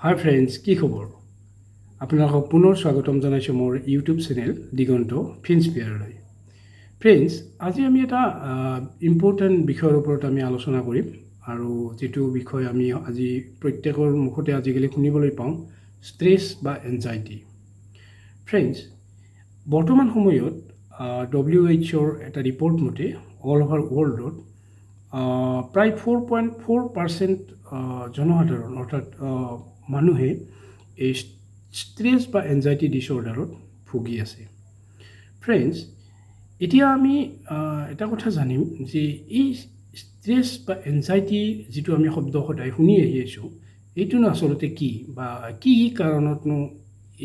হাই friends, কি খবৰ? আপোনালোকক পুনৰ স্বাগতম জনাইছোঁ মোৰ ইউটিউব চেনেল দিগন্ত ফিনস্পিয়াৰলৈ। ফ্ৰেণ্ডছ, আজি আমি এটা ইম্পৰ্টেণ্ট বিষয়ৰ ওপৰত আমি আলোচনা কৰিম। আৰু যিটো বিষয় আমি আজি প্ৰত্যেকৰ মুখতে আজিকালি শুনিবলৈ পাওঁ, ষ্ট্ৰেছ বা এনজাইটি। ফ্ৰেণ্ডছ, বৰ্তমান সময়ত WHO এটা ৰিপৰ্ট মতে অল অভাৰ ৱৰ্ল্ডত প্ৰায় 4.4% জনসাধাৰণ অৰ্থাৎ মানুহে এই ষ্ট্ৰেছ বা এনজাইটি ডিছঅৰ্ডাৰত ভুগি আছে। ফ্ৰেণ্ডছ, এতিয়া আমি এটা কথা জানিম যে এই ষ্ট্ৰেছ বা এনজাইটি যিটো আমি শব্দ সদায় শুনি আহি আছোঁ, এইটোনো আচলতে কি বা কি কাৰণতনো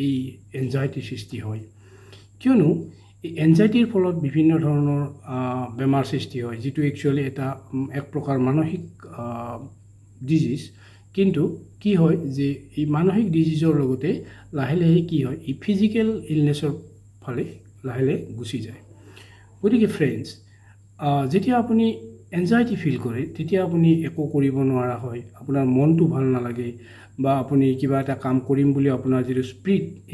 এই এনজাইটিৰ সৃষ্টি হয়? কিয়নো এই এনজাইটিৰ ফলত বিভিন্ন ধৰণৰ বেমাৰ সৃষ্টি হয়, যিটো একচুৱেলি এক প্ৰকাৰ মানসিক ডিজিজ। কিন্তু কি হয় যে এই মানসিক ডিজিজৰ লগতে লাহে লাহে কি হয়, এই ফিজিকেল ইলনেছৰ ফালে লাহে লাহে গুচি যায়। গতিকে ফ্ৰেণ্ডছ, যেতিয়া আপুনি এনজাইটি ফিল কৰে, তেতিয়া আপুনি একো কৰিব নোৱাৰা হয়, আপোনাৰ মনটো ভাল নালাগে, বা আপুনি কিবা এটা কাম কৰিম বুলি আপোনাৰ যিটো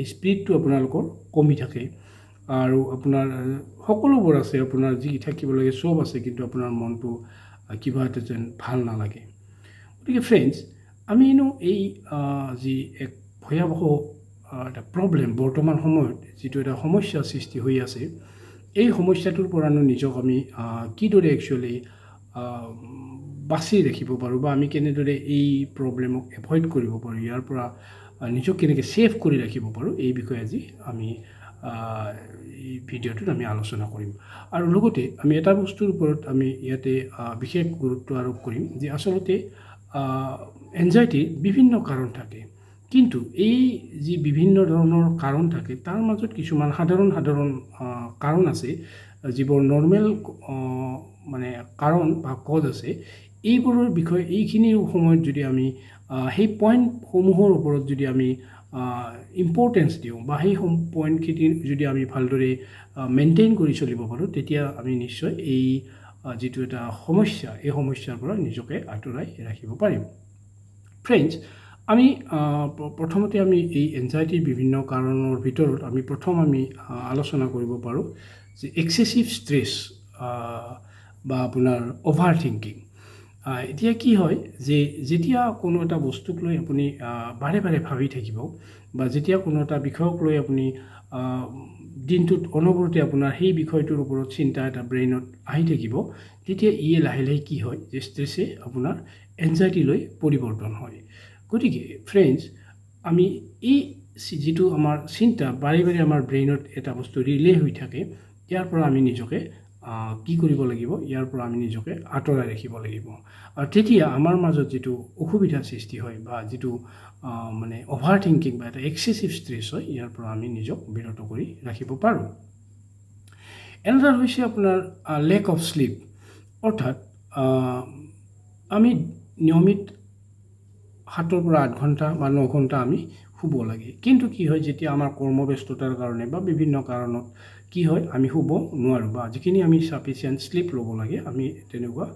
এই স্পিৰিটটো আপোনালোকৰ কমি থাকে। আৰু আপোনাৰ সকলোবোৰ আছে, আপোনাৰ যি থাকিব লাগে চব আছে, কিন্তু আপোনাৰ মনটো কিবা এটা যেন ভাল নালাগে। গতিকে ফ্ৰেণ্ডছ, আমিনো এই যি এক ভয়াৱহ এটা প্ৰব্লেম বৰ্তমান সময়ত যিটো এটা সমস্যাৰ সৃষ্টি হৈ আছে, এই সমস্যাটোৰ পৰানো নিজক আমি কিদৰে একচুৱেলি বাচি ৰাখিব পাৰোঁ, বা আমি কেনেদৰে এই প্ৰব্লেমক এভইড কৰিব পাৰোঁ, ইয়াৰ পৰা নিজক কেনেকৈ ছেভ কৰি ৰাখিব পাৰোঁ, এই বিষয়ে আজি আমি এই ভিডিঅ'টোত আমি আলোচনা কৰিম। আৰু লগতে আমি এটা বস্তুৰ ওপৰত আমি ইয়াতে বিশেষ গুৰুত্ব আৰোপ কৰিম যে আচলতে এনজাইটিৰ বিভিন্ন কাৰণ থাকে, কিন্তু এই যি বিভিন্ন ধৰণৰ কাৰণ থাকে, তাৰ মাজত কিছুমান সাধাৰণ কাৰণ আছে, যিবোৰ নৰ্মেল মানে কাৰণ বা কজ আছে। এইবোৰৰ বিষয়ে এইখিনি সময়ত যদি আমি সেই পইণ্টসমূহৰ ওপৰত যদি আমি ইম্পৰ্টেঞ্চ দিওঁ, বা সেই পইণ্টখিনি যদি আমি ভালদৰে মেইনটেইন কৰি চলিব পাৰোঁ, তেতিয়া আমি নিশ্চয় এই যিটো এটা সমস্যা, এই সমস্যাৰ পৰা নিজকে আঁতৰাই ৰাখিব পাৰিম। ফ্ৰেণ্ডছ, আমি প্ৰথমতে আমি এই এনজাইটিৰ বিভিন্ন কাৰণৰ ভিতৰত আমি আলোচনা কৰিব পাৰোঁ যে এক্সেচিভ ষ্ট্ৰেছ বা আপোনাৰ অভাৰ থিংকিং। এতিয়া কি হয় যে যেতিয়া কোনো এটা বস্তুক লৈ আপুনি বাৰে বাৰে ভাবি থাকিব, বা যেতিয়া কোনো এটা বিষয়ক লৈ আপুনি দিনটোত অনবৰতে আপোনাৰ সেই বিষয়টোৰ ওপৰত চিন্তা এটা ব্ৰেইনত আহি থাকিব, তেতিয়া লাহে লাহে কি হয় যে ষ্ট্ৰেছে আপোনাৰ এনজাইটিলৈ পৰিৱৰ্তন হয়। গতিকে ফ্ৰেণ্ডছ, আমি এই যিটো আমাৰ চিন্তা বাৰে বাৰে আমাৰ ব্ৰেইনত এটা বস্তু ৰিলে হৈ থাকে, ইয়াৰ পৰা আমি নিজকে কি কৰিব লাগিব, ইয়াৰ পৰা আমি নিজকে আঁতৰাই ৰাখিব লাগিব। আৰু তেতিয়া আমাৰ মাজত যিটো অসুবিধাৰ সৃষ্টি হয়, বা যিটো মানে অভাৰ থিংকিং বা এটা এক্সেচিভ ষ্ট্ৰেছ হয়, ইয়াৰ পৰা আমি নিজক বিৰত কৰি ৰাখিব পাৰোঁ। এনেদৰে হৈছে আপোনাৰ লেক অফ শ্লিপ, অৰ্থাৎ আমি নিয়মিত 7 পৰা 8 ঘণ্টা বা 9 ঘণ্টা আমি শুব লাগে। কিন্তু কি হয়, যেতিয়া আমাৰ কৰ্মব্যস্ততাৰ কাৰণে বা বিভিন্ন কাৰণত কি হয়, আমি শুব নোৱাৰোঁ, বা যিখিনি আমি ছাফিচিয়েণ্ট শ্লিপ ল'ব লাগে, আমি তেনেকুৱা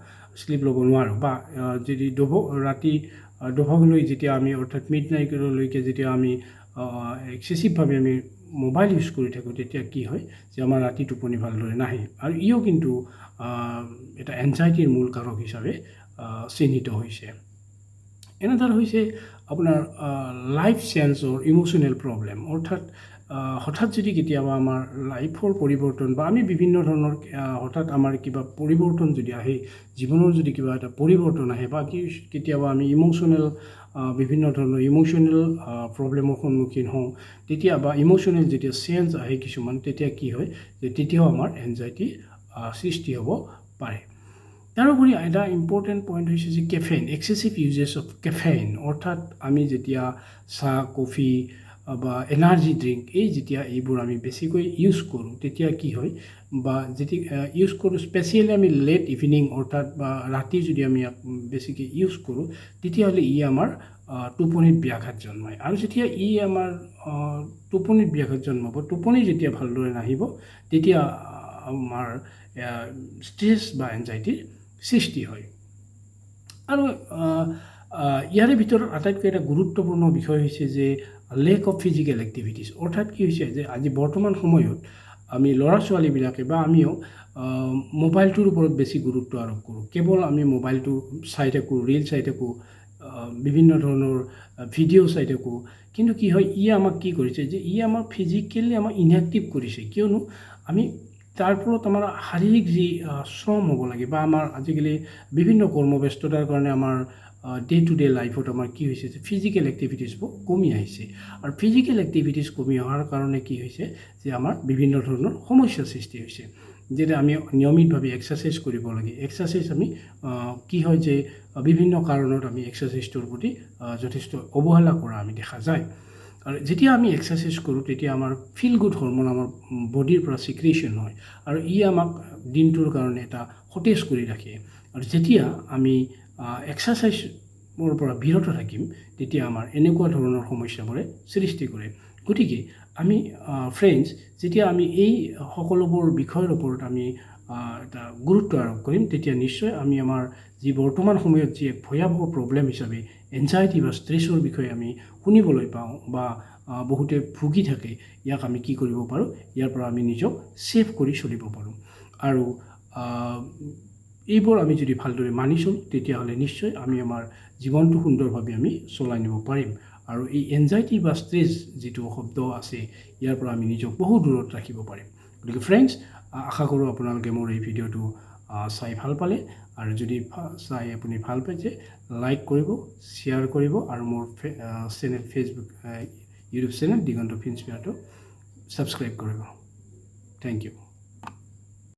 শ্লিপ ল'ব নোৱাৰোঁ। বা যদি ৰাতি দোভাগলৈ যেতিয়া আমি অৰ্থাৎ মিড নাইটলৈকে যেতিয়া আমি এক্সেচিভভাৱে আমি মোবাইল ইউজ কৰি থাকোঁ, তেতিয়া কি হয় যে আমাৰ ৰাতি টোপনি ভালদৰে নাহে, আৰু ইও কিন্তু এটা এনজাইটিৰ মূল কাৰক হিচাপে চিহ্নিত হৈছে। এনেদৰে হৈছে আপোনাৰ লাইফ চেঞ্জৰ ইম'চনেল প্ৰব্লেম, অৰ্থাৎ হঠাৎ যদি কেতিয়াবা আমাৰ লাইফৰ পৰিৱৰ্তন, বা আমি বিভিন্ন ধৰণৰ হঠাৎ আমাৰ কিবা পৰিৱৰ্তন যদি আহে, জীৱনৰ যদি কিবা এটা পৰিৱৰ্তন আহে, বা কেতিয়াবা আমি বিভিন্ন ধৰণৰ ইম'চনেল প্ৰব্লেমৰ সন্মুখীন হওঁ, তেতিয়া বা ইম'চনেল যেতিয়া চেঞ্জ আহে কিছুমান, তেতিয়া কি হয় যে তেতিয়াও আমাৰ এনজাইটি সৃষ্টি হ'ব পাৰে। তাৰোপৰি এটা ইম্পৰ্টেণ্ট পইণ্ট হৈছে যে caffeine, excessive uses of caffeine, অৰ্থাৎ আমি যেতিয়া চাহ, কফি বা এনাৰ্জি ড্ৰিংক যেতিয়া এইবোৰ আমি বেছিকৈ ইউজ কৰোঁ, তেতিয়া কি হয়, বা যেতিয়া ইউজ কৰোঁ স্পেচিয়েলি আমি লেট ইভিনিং, অৰ্থাৎ বা ৰাতি যদি আমি বেছিকৈ ইউজ কৰোঁ, তেতিয়াহ'লে আমাৰ টোপনিত ব্যাঘাত জন্মায়। আৰু যেতিয়া আমাৰ টোপনিত ব্যাঘাত জন্মাব, টোপনি যেতিয়া ভালদৰে নাহিব, তেতিয়া আমাৰ ষ্ট্ৰেছ বা এনজাইটিৰ সৃষ্টি হয়। আৰু ইয়াৰে ভিতৰত আটাইতকৈ এটা গুৰুত্বপূৰ্ণ বিষয় হৈছে যে লেক অফ ফিজিকেল এক্টিভিটিছ। অৰ্থাৎ কি হৈছে যে আজি বৰ্তমান সময়ত আমি ল'ৰা ছোৱালীবিলাকে বা আমিও মোবাইলটোৰ ওপৰত বেছি গুৰুত্ব আৰোপ কৰোঁ। কেৱল আমি মোবাইলটো চাই থাকোঁ, ৰিল চাই থাকোঁ, বিভিন্ন ধৰণৰ ভিডিঅ' চাই থাকোঁ। কিন্তু কি হয়, ই আমাক কি কৰিছে যে ই আমাক ফিজিকেলি আমাক ইনএক্টিভ কৰিছে। কিয়নো আমি তাৰ ফলত আমাৰ শাৰীৰিক যি শ্ৰম হ'ব লাগে বা আমাৰ আজিকালি বিভিন্ন কৰ্মব্যস্ততাৰ কাৰণে আমাৰ ডে টু ডে লাইফত আমাৰ কি হৈছে যে ফিজিকেল এক্টিভিটিছবোৰ কমি আহিছে। আৰু ফিজিকেল এক্টিভিটিছ কমি অহাৰ কাৰণে কি হৈছে যে আমাৰ বিভিন্ন ধৰণৰ সমস্যাৰ সৃষ্টি হৈছে। যেনে আমি নিয়মিতভাৱে এক্সাৰচাইজ কৰিব লাগে। এক্সাৰচাইজ আমি কি হয় যে বিভিন্ন কাৰণত আমি এক্সাৰচাইজটোৰ প্ৰতি যথেষ্ট অৱহেলা কৰা আমি দেখা যায়। আৰু যেতিয়া আমি এক্সাৰচাইজ কৰোঁ তেতিয়া আমাৰ ফিল গুড হৰমন আমাৰ বডিৰ পৰা ছিক্ৰেশ্যন হয় আৰু ই আমাক দিনটোৰ কাৰণে এটা সতেজ কৰি ৰাখে। আৰু যেতিয়া আমি এক্সাৰচাইজৰ পৰা বিৰত থাকিম তেতিয়া আমাৰ এনেকুৱা ধৰণৰ সমস্যাবোৰে সৃষ্টি কৰে। গতিকে আমি ফ্ৰেণ্ডছ, যেতিয়া আমি এই সকলোবোৰ বিষয়ৰ ওপৰত আমি এটা গুৰুত্ব আৰোপ কৰিম তেতিয়া নিশ্চয় আমি আমাৰ যি বৰ্তমান সময়ত যি এক ভয়াৱহ প্ৰব্লেম হিচাপে এনজাইটি বা ষ্ট্ৰেছৰ বিষয়ে আমি শুনিবলৈ পাওঁ বা বহুতে ভুগি থাকে, ইয়াক আমি কি কৰিব পাৰোঁ, ইয়াৰ পৰা আমি নিজক ছেভ কৰি চলিব পাৰোঁ। আৰু এইবোৰ আমি যদি ভালদৰে মানি চলোঁ তেতিয়াহ'লে নিশ্চয় আমি আমাৰ জীৱনটো সুন্দৰভাৱে আমি চলাই নিব পাৰিম। আৰু এই এনজাইটি বা ষ্ট্ৰেছ যিটো শব্দ আছে ইয়াৰ পৰা আমি নিজক বহু দূৰত ৰাখিব পাৰিম। গতিকে ফ্ৰেণ্ডছ, আশা কৰোঁ আপোনালোকে মোৰ এই ভিডিঅ'টো চাই ভাল পালে। আৰু যদি চাই আপুনি ভাল পাইছে লাইক কৰিব, শ্বেয়াৰ কৰিব আৰু মোৰ channel Facebook YouTube channel Diganta ফিনস্পিয়াৰটো ছাবস্ক্ৰাইব কৰিব। Thank U.